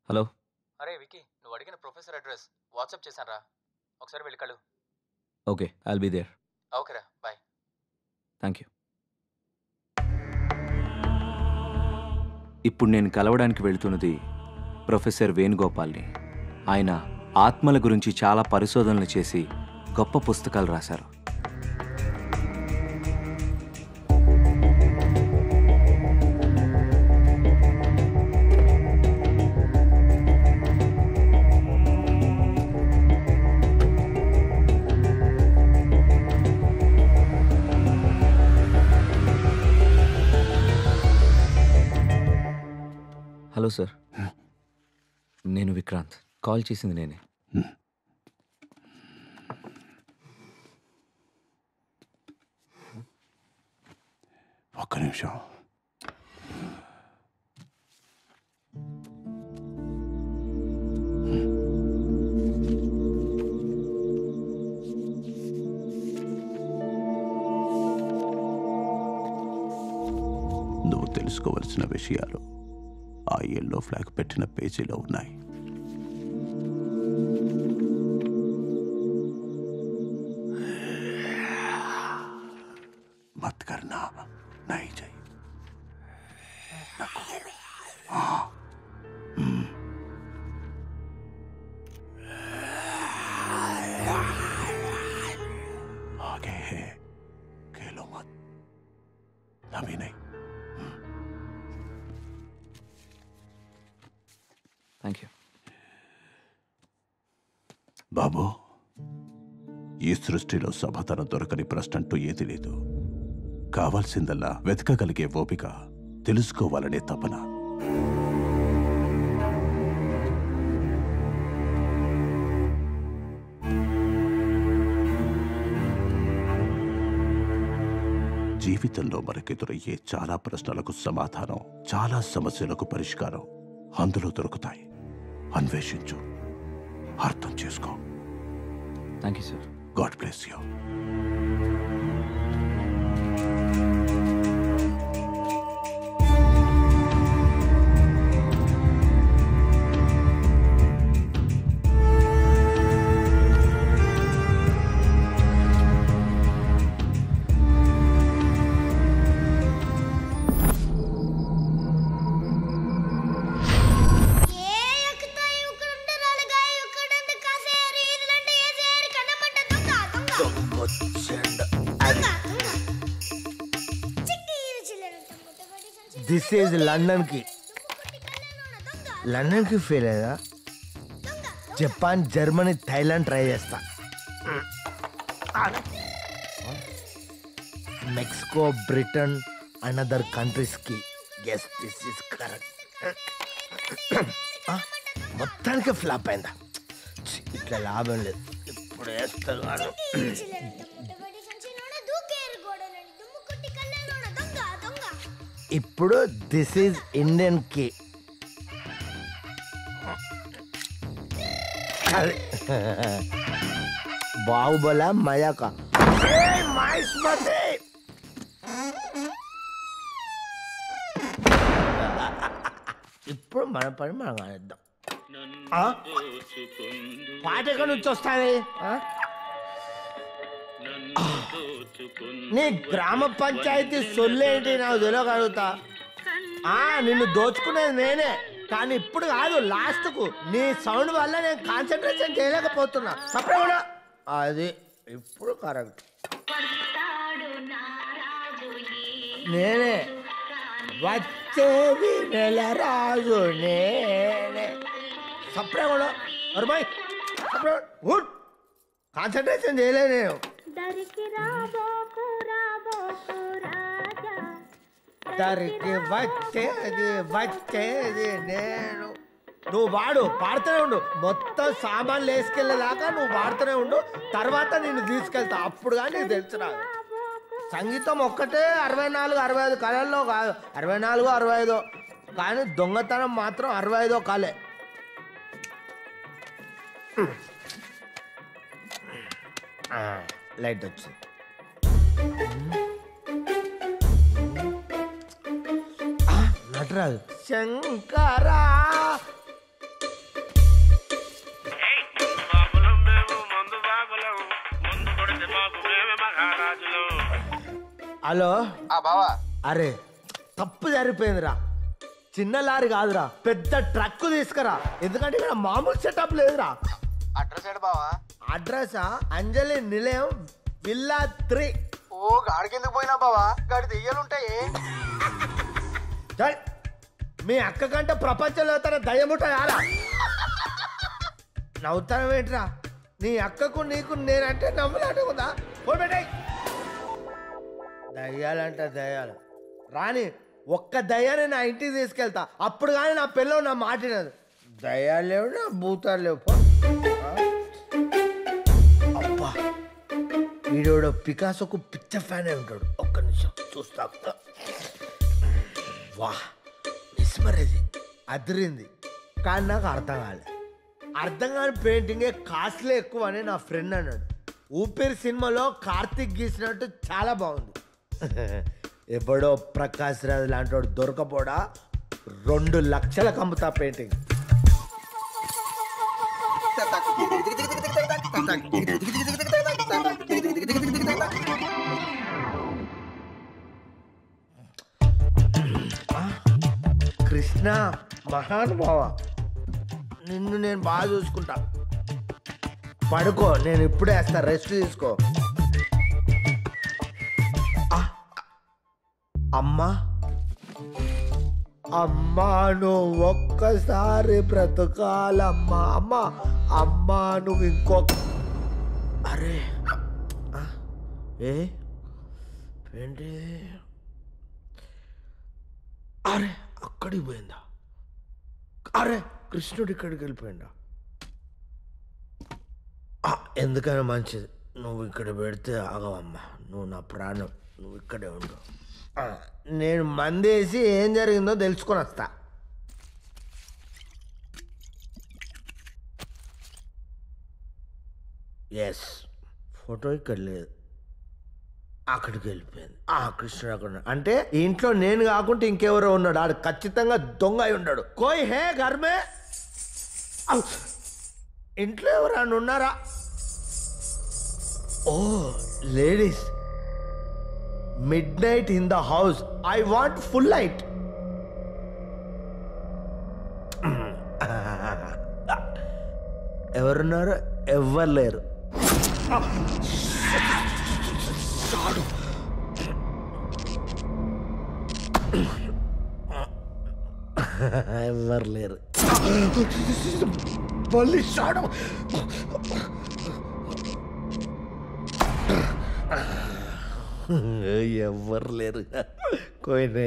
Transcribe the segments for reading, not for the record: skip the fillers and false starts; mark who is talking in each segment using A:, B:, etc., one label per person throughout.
A: Hello.
B: అరే wiki, నువ్వు అడిగిన ప్రొఫెసర్ అడ్రస్ వాట్సాప్ చేశాను. ఒకసారి వెళ్ళి కలు.
A: Okay, I'll be there.
B: ఓకేరా, బాయ్.
A: Thank you. ఇప్పుడు నేను కలవడానికి వెళ్తున్నది ప్రొఫెసర్ వేణుగోపాల్ని. ఆయన ఆత్మల గురించి చాలా పరిశోధనలు చేసి గొప్ప పుస్తకాలు రాశారు. హలో సార్, నేను విక్రాంత్. కాల్ చేసింది నేనే.
C: ఒక్క నిమిషం. నువ్వు తెలుసుకోవలసిన విషయాలు ఆ ఎల్లో ఫ్లాగ్ పెట్టిన పేజీలో ఉన్నాయి. మత్ కర్నా నహీ चाहिए. आगे है, खेलो मत, अभी नहीं.
A: Thank you.
C: బాబు, ఈ సృష్టిలో సమాధానం దొరకని ప్రశ్న అంటూ ఏది లేదు. కావాల్సిందల్లా వెతకగలిగే ఓపిక, తెలుసుకోవాలనే తపన. జీవితంలో మనకెదురయ్యే చాలా ప్రశ్నలకు సమాధానం, చాలా సమస్యలకు పరిష్కారం అందులో దొరుకుతాయి. అన్వేషించు, అర్థం చేసుకో.
A: Thank you sir.
C: God bless you.
D: This is లండన్కి. లండన్కి ఫెయిల్ అయ్యా. జపాన్, జర్మనీ, థైలాండ్ ట్రై చేస్తా. మెక్సికో, బ్రిటన్, అనదర్ కంట్రీస్కి. Yes, this is correct. మొత్తానికి ఫ్లాప్ అయిందా? ఇట్లా లాభం లేదు. ఇప్పుడు వేస్తాను. ఇప్పుడు దిస్ ఈజ్ ఇండియన్ కి. బాహుబల మయాక. ఇప్పుడు మన పని మనం కానిద్దాం. పాట ఎక్కడి నుంచి వస్తుంది? నీ గ్రామ పంచాయతీ సొల్లేంటి నాకు తెలియగలుగుతా. నిన్ను దోచుకునేది నేనే, కానీ ఇప్పుడు కాదు, లాస్ట్కు నీ సౌండ్ వల్ల నేను కాన్సన్ట్రేషన్ చేయలేకపోతున్నా. సపరేట్ అది ఇప్పుడు కరెక్ట్. నేనే వచ్చేది నెల రాజు నేనే. సపరేట్ కూడా అరుబాయ్, సపరేట్ గుడ్. కాన్సన్ట్రేషన్ చేయలేదు నేను. దరికి వచ్చేది వచ్చేది నేను. నువ్వు వాడు, పాడుతూనే ఉండు. మొత్తం సామాన్లు వేసుకెళ్ళేదాకా నువ్వు పాడుతూనే ఉండు. తర్వాత నేను తీసుకెళ్తా, అప్పుడు కానీ నీకు తెలుసు. రాదు సంగీతం ఒక్కటే 64, 65 కళల్లో కాదు, 64, 65. కానీ దొంగతనం మాత్రం 65 కళే. లైట్ వచ్చింది. నటరాజు. శంకరా హలో
B: బావా
D: అరే తప్పు జరిగిపోయిందిరా. చిన్న లారీ కాదురా, పెద్ద ట్రక్ తీసుకురా. ఎందుకంటే ఇక్కడ మామూలు సెటప్ లేదురా.
B: అడ్రస్ ఏడు బావా?
D: అడ్రస్ అంజలి నిలయం విల్లా 3.
B: ఓ గాడికి ఎందుకు పోయినా బావా? గాడి దెయ్యాలుంటాయి.
D: మీ అక్క కంటే ప్రపంచంలో తన దయ్యముంటాయారా? నవ్వుతావేంట్రా? నీ అక్కకు నీకు నేనంటే నవ్వులాట ఉందా? పోబెట్టాయి దయ్యాలంట దయ్యాలు రాని. ఒక్క దయ్యాన్ని నా ఇంటికి తీసుకెళ్తా, అప్పుడు కానీ నా పిల్లలు నా మాటినది. దయ్యాలు లేవు, నా భూతాలు లేవు. అబ్బా వీడోడు పికాసోకు పిచ్చ ఫ్యాన్ అయి ఉంటాడు. ఒక్క నిమిషం చూస్తా. వా మిస్మరేది అదిరింది, కానీ నాకు అర్థం కాలేదు. అర్థం కాని పెయింటింగే కాస్ట్లీ ఎక్కువ అని నా ఫ్రెండ్ అన్నాడు. ఊపిరి సినిమాలో కార్తిక్ గీసినట్టు చాలా బాగుంది. ఎప్పుడో ప్రకాష్ రాజ్ లాంటి వాడు దొరకపోడా 2 లక్షలకు అమ్ముతా పెయింటింగ్. కృష్ణ మహానుభావ, నిన్ను నేను బాగా చూసుకుంటా. పడుకో, నేను ఇప్పుడే వేస్తా, రెస్ట్ తీసుకో. అమ్మా అమ్మా నువ్వు ఒక్కసారి బ్రతకాలమ్మా. అమ్మా అమ్మా నువ్వు ఇంకొక. అరే ఏంటి? అరే అక్కడికి పోయిందా? అరే కృష్ణుడు ఇక్కడికి వెళ్ళిపోయిందా? ఎందుకైనా మంచిది నువ్వు ఇక్కడ పెడితే ఆగవమ్మా. నువ్వు నా ప్రాణం, నువ్వు ఇక్కడే ఉండు. నేను మందేసి ఏం జరిగిందో తెలుసుకొని వస్తా. ఎస్ ఫోటో ఇక్కడ లేదు, అక్కడికి వెళ్ళిపోయింది. కృష్ణుడు అక్కడ అంటే ఇంట్లో నేను కాకుంటే ఇంకెవరో ఉన్నాడు. ఆడు ఖచ్చితంగా దొంగ అయి ఉన్నాడు. కోయ్ హే ఘర్మే, ఇంట్లో ఎవరైనా ఉన్నారా? ఓ ladies, midnight in the house. I want full light. ఎవరున్నారు? ఎవ్వరు లేరు. ఎవ్వరు లేరు. మళ్ళీ షాడు. ఎవ్వరు లేరు. కోయినే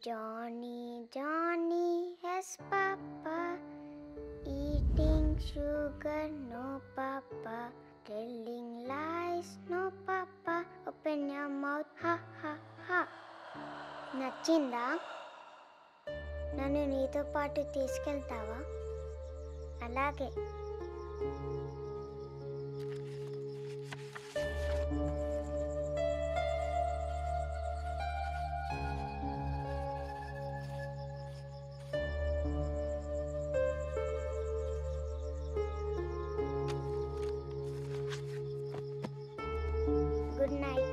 E: Johnny, Johnny has papa, eating sugar, no papa, telling lies, no papa, open your mouth, ha ha ha. నచ్చిందా? నన్ను నీతో పాటు తీసుకెళ్తావా? అలాగే. Good night.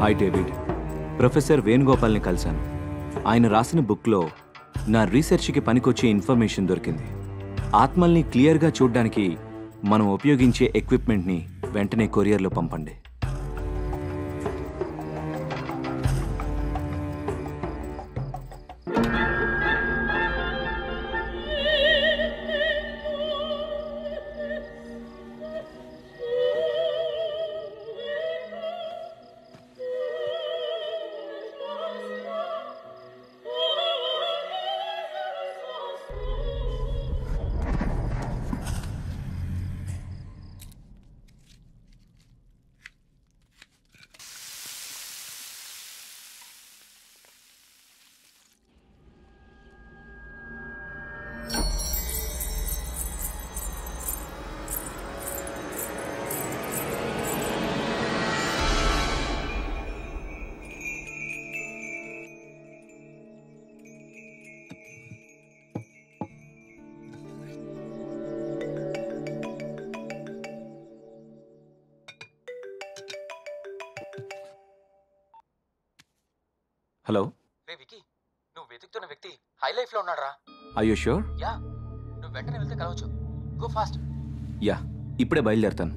A: Hi David, professor వేణుగోపాల్ని కలిశాను. ఆయన రాసిన బుక్లో నా రీసెర్చ్కి పనికొచ్చే ఇన్ఫర్మేషన్ దొరికింది. ఆత్మల్ని క్లియర్గా చూడ్డానికి మనం ఉపయోగించే ఎక్విప్మెంట్ని వెంటనే కొరియర్లో పంపండి. హలో,
B: రే వికీ, నువ్వు వెతుకుతున్న వ్యక్తి హై లైఫ్ లో ఉన్నాడు రా.
A: Are you sure?
B: యా, నువ్వు వెంటనే వెళ్తే కలవచ్చు. Go fast.
A: యా, ఇప్పుడే బయలుదేరుతాను.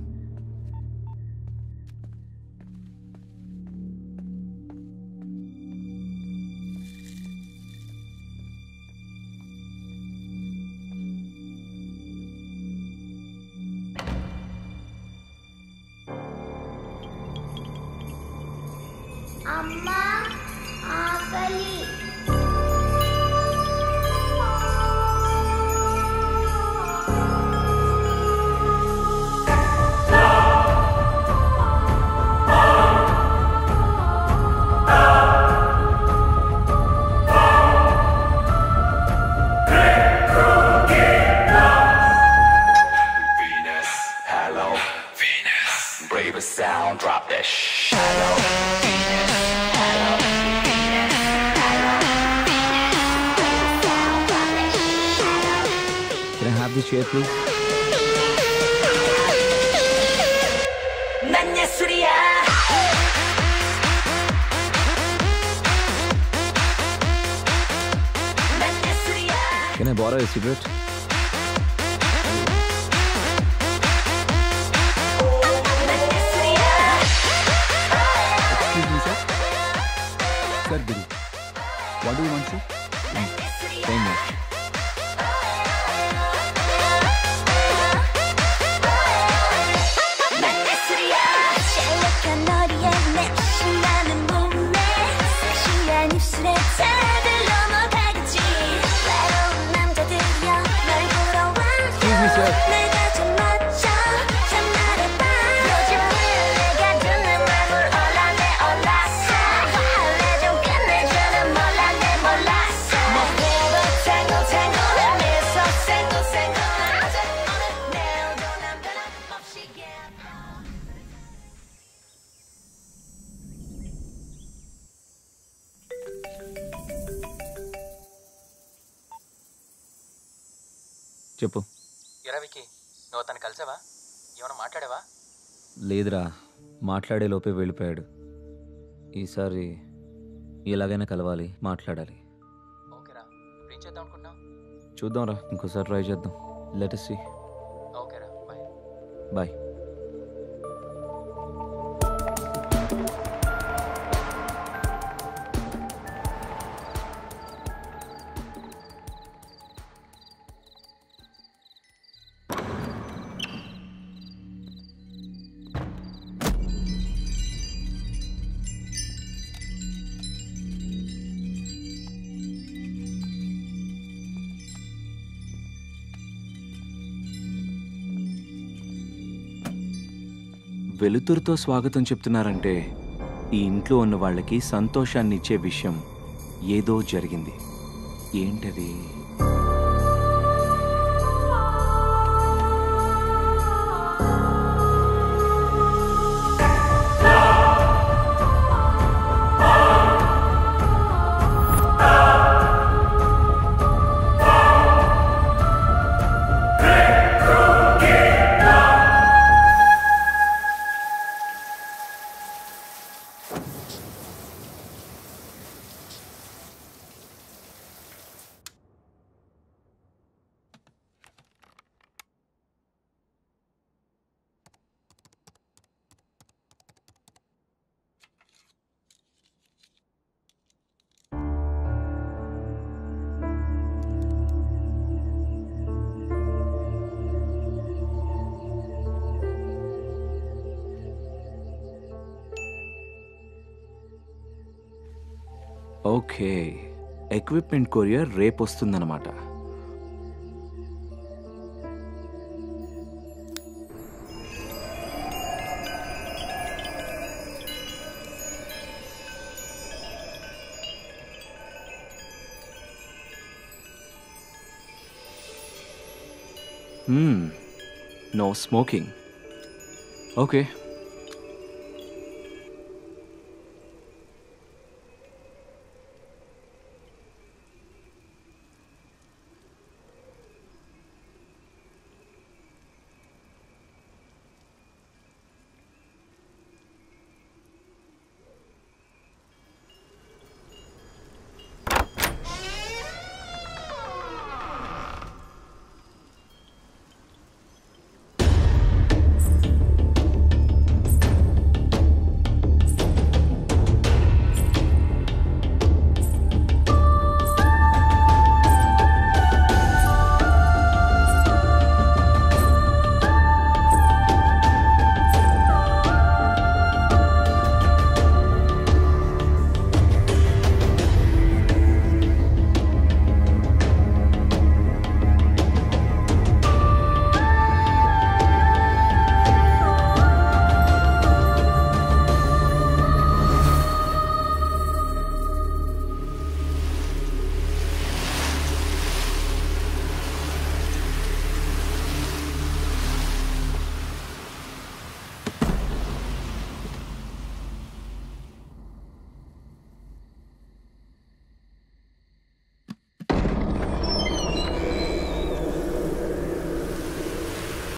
E: అమ్మా ఆకలి.
F: Sound, drop that shallow.
A: Can I have the chair, please?
F: 난 예술이야. 난 예술이야.
A: Can I borrow a cigarette? Sir, Guru. What do you want, sir? Same here. Excuse me, sir. చెప్పు.
B: ఎరా వికీ, నువ్వు అతను కలిసావా? ఏమైనా మాట్లాడావా?
A: లేదురా, మాట్లాడే లోపే వెళ్ళిపోయాడు. ఈసారి ఎలాగైనా కలవాలి, మాట్లాడాలి.
B: ఓకేరా, ఇప్పుడు ఏం చేద్దాం అనుకుంటున్నావు?
A: చూద్దాంరా, ఇంకోసారి ట్రై చేద్దాం. Let us see.
B: ఓకేరా, బాయ్.
A: బాయ్. వెలుతురుతో స్వాగతం చెప్తున్నారంటే ఈ ఇంట్లో ఉన్న వాళ్ళకి సంతోషాన్ని ఇచ్చే విషయం ఏదో జరిగింది. ఏంటది? ఓకే, ఎక్విప్మెంట్ కొరియర్ రేపు వస్తుందన్నమాట. No smoking. ఓకే,